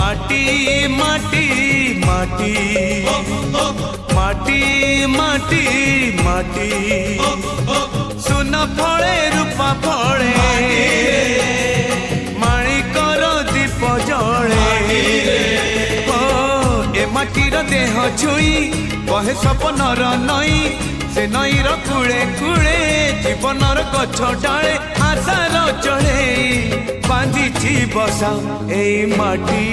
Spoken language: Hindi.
माटी माटी माटी माटी माटी माटी सुन फले रूपा फले माणिकर दीप जले ए माटीर देह छुई कहे सपनर नई से नईर कूले कूले जीवनर गछ डाले आशार चढ़े बांधी बसा ए माटी